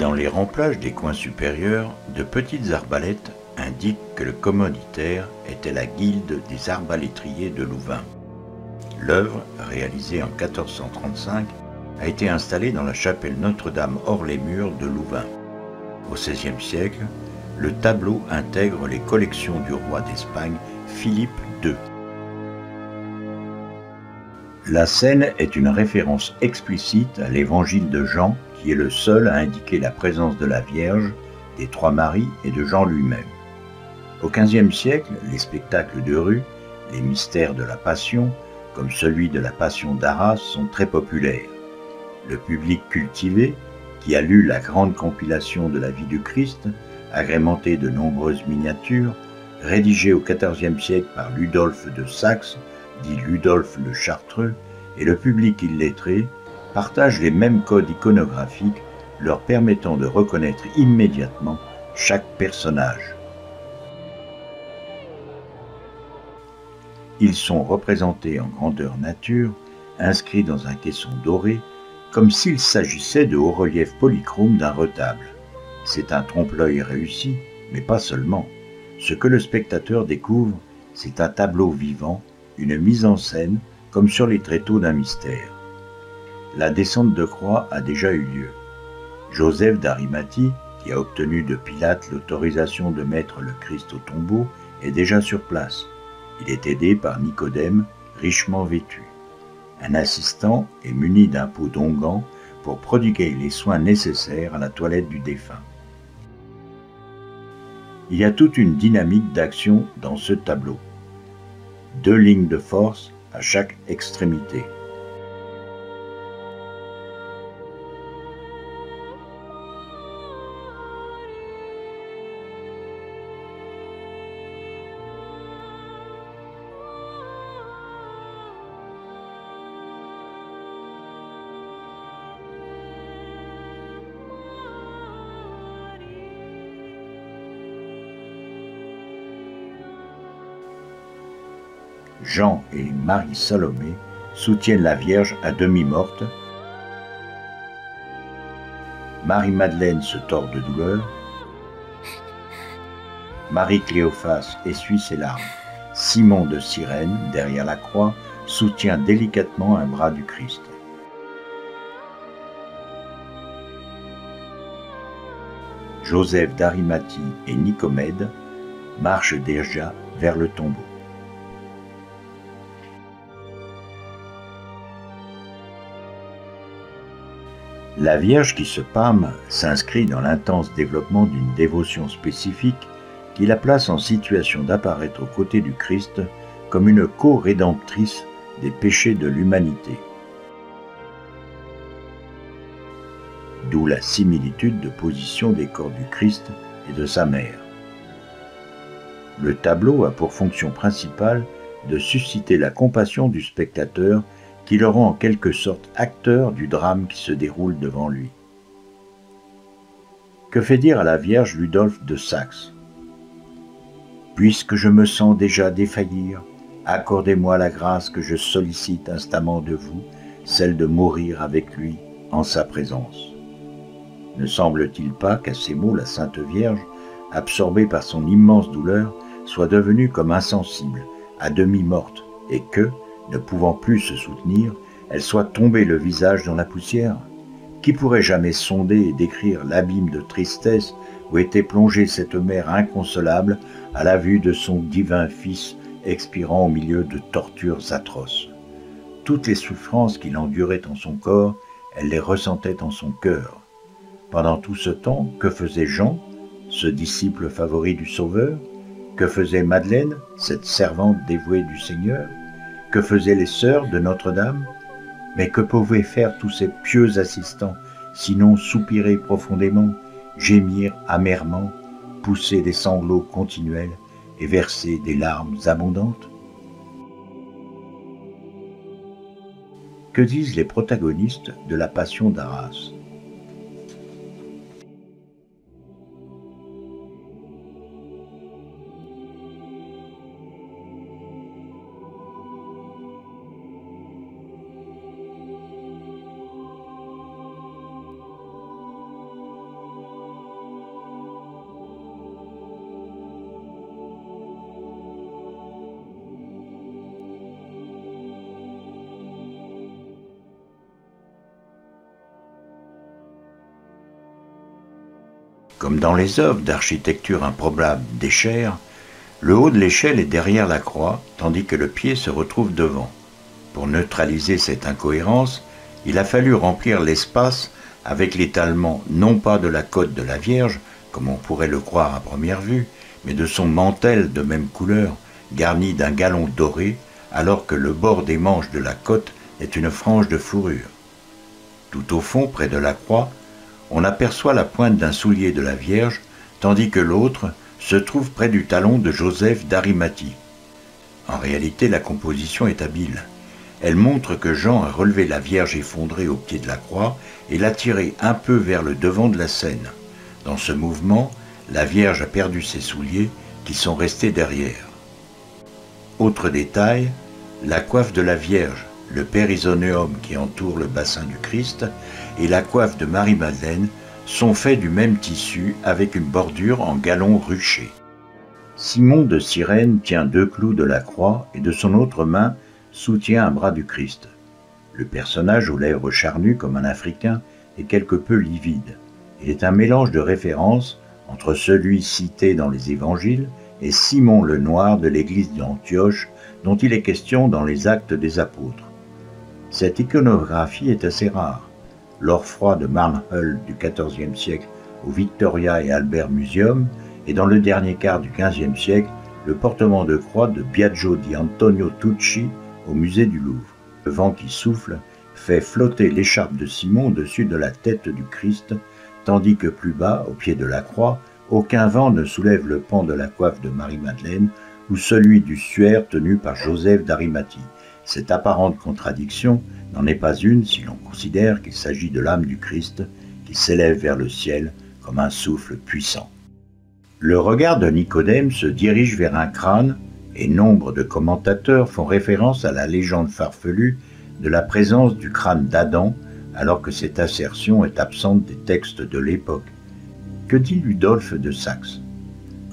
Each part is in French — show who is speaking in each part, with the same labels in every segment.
Speaker 1: Dans les remplages des coins supérieurs, de petites arbalètes indiquent que le commanditaire était la guilde des arbalétriers de Louvain. L'œuvre, réalisée en 1435, a été installée dans la chapelle Notre-Dame hors les murs de Louvain. Au XVIe siècle, le tableau intègre les collections du roi d'Espagne Philippe II. La scène est une référence explicite à l'évangile de Jean, qui est le seul à indiquer la présence de la Vierge, des Trois Maries et de Jean lui-même. Au XVe siècle, les spectacles de rue, les mystères de la Passion, comme celui de la Passion d'Arras, sont très populaires. Le public cultivé, qui a lu la grande compilation de la vie du Christ, agrémentée de nombreuses miniatures, rédigées au XIVe siècle par Ludolphe de Saxe, dit Ludolphe le Chartreux, et le public illettré, partagent les mêmes codes iconographiques, leur permettant de reconnaître immédiatement chaque personnage. Ils sont représentés en grandeur nature, inscrits dans un caisson doré, comme s'il s'agissait de hauts-reliefs polychromes d'un retable. C'est un trompe-l'œil réussi, mais pas seulement. Ce que le spectateur découvre, c'est un tableau vivant, une mise en scène, comme sur les tréteaux d'un mystère. La descente de croix a déjà eu lieu. Joseph d'Arimathie, qui a obtenu de Pilate l'autorisation de mettre le Christ au tombeau, est déjà sur place. Il est aidé par Nicodème, richement vêtu. Un assistant est muni d'un pot d'onguent pour prodiguer les soins nécessaires à la toilette du défunt. Il y a toute une dynamique d'action dans ce tableau. 2 lignes de force à chaque extrémité. Jean et Marie Salomé soutiennent la Vierge à demi morte. Marie-Madeleine se tord de douleur. Marie-Cléophas essuie ses larmes. Simon de Cyrène, derrière la croix, soutient délicatement un bras du Christ. Joseph d'Arimathie et Nicomède marchent déjà vers le tombeau. La Vierge qui se pâme s'inscrit dans l'intense développement d'une dévotion spécifique qui la place en situation d'apparaître aux côtés du Christ comme une co-rédemptrice des péchés de l'humanité. D'où la similitude de position des corps du Christ et de sa mère. Le tableau a pour fonction principale de susciter la compassion du spectateur qui le rend en quelque sorte acteur du drame qui se déroule devant lui. Que fait dire à la Vierge Ludolphe de Saxe ? « Puisque je me sens déjà défaillir, accordez-moi la grâce que je sollicite instamment de vous, celle de mourir avec lui en sa présence. » Ne semble-t-il pas qu'à ces mots la Sainte Vierge, absorbée par son immense douleur, soit devenue comme insensible, à demi morte, et que, ne pouvant plus se soutenir, elle soit tombée le visage dans la poussière? Qui pourrait jamais sonder et décrire l'abîme de tristesse où était plongée cette mère inconsolable à la vue de son divin Fils expirant au milieu de tortures atroces? Toutes les souffrances qu'il endurait en son corps, elle les ressentait en son cœur. Pendant tout ce temps, que faisait Jean, ce disciple favori du Sauveur? Que faisait Madeleine, cette servante dévouée du Seigneur? Que faisaient les sœurs de Notre-Dame? Mais que pouvaient faire tous ces pieux assistants, sinon soupirer profondément, gémir amèrement, pousser des sanglots continuels et verser des larmes abondantes? Que disent les protagonistes de la Passion d'Arras? Comme dans les œuvres d'architecture improbable d'Escher, le haut de l'échelle est derrière la croix, tandis que le pied se retrouve devant. Pour neutraliser cette incohérence, il a fallu remplir l'espace avec l'étalement non pas de la côte de la Vierge, comme on pourrait le croire à première vue, mais de son mantel de même couleur, garni d'un galon doré, alors que le bord des manches de la côte est une frange de fourrure. Tout au fond, près de la croix, on aperçoit la pointe d'un soulier de la Vierge, tandis que l'autre se trouve près du talon de Joseph d'Arimathie. En réalité, la composition est habile. Elle montre que Jean a relevé la Vierge effondrée au pied de la croix et l'a tirée un peu vers le devant de la scène. Dans ce mouvement, la Vierge a perdu ses souliers qui sont restés derrière. Autre détail, la coiffe de la Vierge, le périsonéum qui entoure le bassin du Christ et la coiffe de Marie-Madeleine sont faits du même tissu avec une bordure en galon ruché. Simon de Cyrène tient 2 clous de la croix et de son autre main soutient un bras du Christ. Le personnage aux lèvres charnues comme un Africain est quelque peu livide. Il est un mélange de références entre celui cité dans les évangiles et Simon le Noir de l'église d'Antioche dont il est question dans les Actes des Apôtres. Cette iconographie est assez rare. L'Orfroy de Marnhull du XIVe siècle au Victoria et Albert Museum et dans le dernier quart du XVe siècle le portement de croix de Biagio di Antonio Tucci au musée du Louvre. Le vent qui souffle fait flotter l'écharpe de Simon au-dessus de la tête du Christ, tandis que plus bas, au pied de la croix, aucun vent ne soulève le pan de la coiffe de Marie-Madeleine ou celui du suaire tenu par Joseph d'Arimathie. Cette apparente contradiction n'en est pas une si l'on considère qu'il s'agit de l'âme du Christ qui s'élève vers le ciel comme un souffle puissant. Le regard de Nicodème se dirige vers un crâne et nombre de commentateurs font référence à la légende farfelue de la présence du crâne d'Adam alors que cette assertion est absente des textes de l'époque. Que dit Ludolphe de Saxe?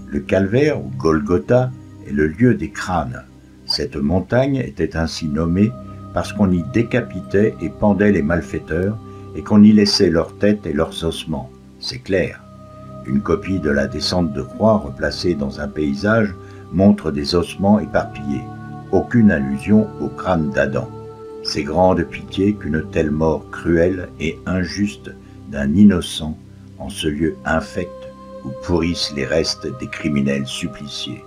Speaker 1: Le calvaire ou Golgotha est le lieu des crânes. Cette montagne était ainsi nommée parce qu'on y décapitait et pendait les malfaiteurs et qu'on y laissait leurs têtes et leurs ossements. C'est clair. Une copie de la descente de croix replacée dans un paysage montre des ossements éparpillés. Aucune allusion au crâne d'Adam. C'est grande pitié qu'une telle mort cruelle et injuste d'un innocent en ce lieu infect où pourrissent les restes des criminels suppliciés.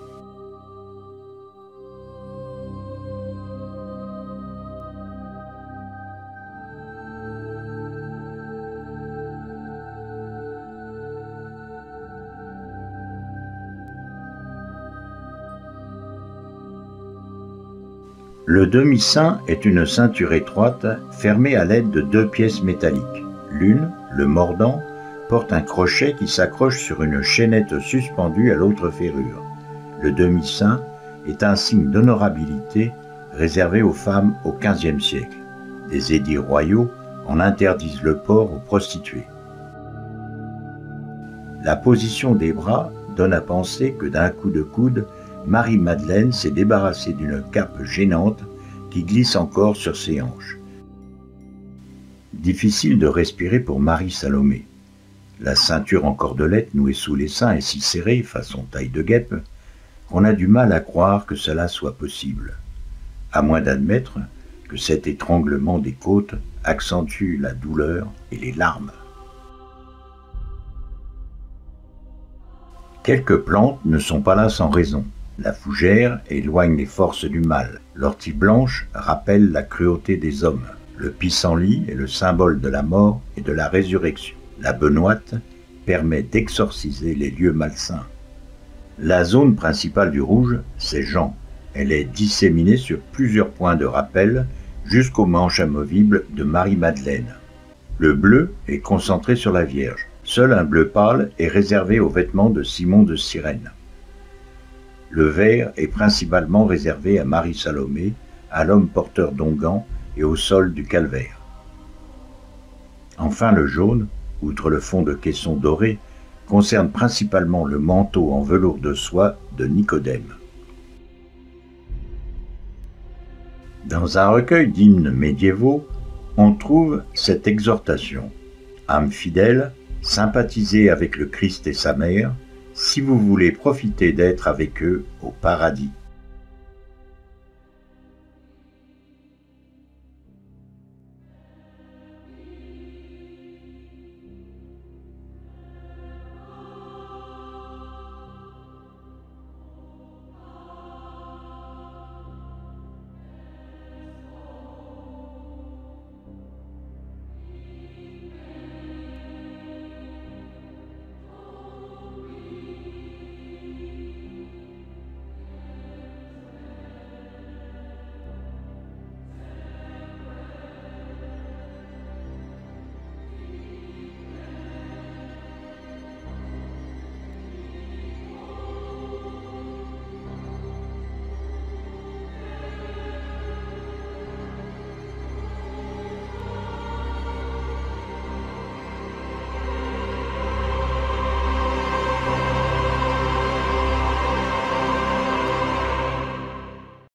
Speaker 1: Le demi-saint est une ceinture étroite fermée à l'aide de 2 pièces métalliques. L'une, le mordant, porte un crochet qui s'accroche sur une chaînette suspendue à l'autre ferrure. Le demi-saint est un signe d'honorabilité réservé aux femmes au XVe siècle. Des édits royaux en interdisent le port aux prostituées. La position des bras donne à penser que d'un coup de coude, Marie-Madeleine s'est débarrassée d'une cape gênante qui glisse encore sur ses hanches. Difficile de respirer pour Marie-Salomé. La ceinture en cordelette nouée sous les seins est si serrée, façon taille de guêpe, qu'on a du mal à croire que cela soit possible, à moins d'admettre que cet étranglement des côtes accentue la douleur et les larmes. Quelques plantes ne sont pas là sans raison. La fougère éloigne les forces du mal. L'ortie blanche rappelle la cruauté des hommes. Le pissenlit est le symbole de la mort et de la résurrection. La benoîte permet d'exorciser les lieux malsains. La zone principale du rouge, c'est Jean. Elle est disséminée sur plusieurs points de rappel jusqu'aux manches amovibles de Marie-Madeleine. Le bleu est concentré sur la Vierge. Seul un bleu pâle est réservé aux vêtements de Simon de Cyrène. Le vert est principalement réservé à Marie-Salomé, à l'homme porteur d'onguents et au sol du calvaire. Enfin, le jaune, outre le fond de caisson doré, concerne principalement le manteau en velours de soie de Nicodème. Dans un recueil d'hymnes médiévaux, on trouve cette exhortation. Âme fidèle, Sympathisez avec le Christ et sa mère si vous voulez profiter d'être avec eux au paradis.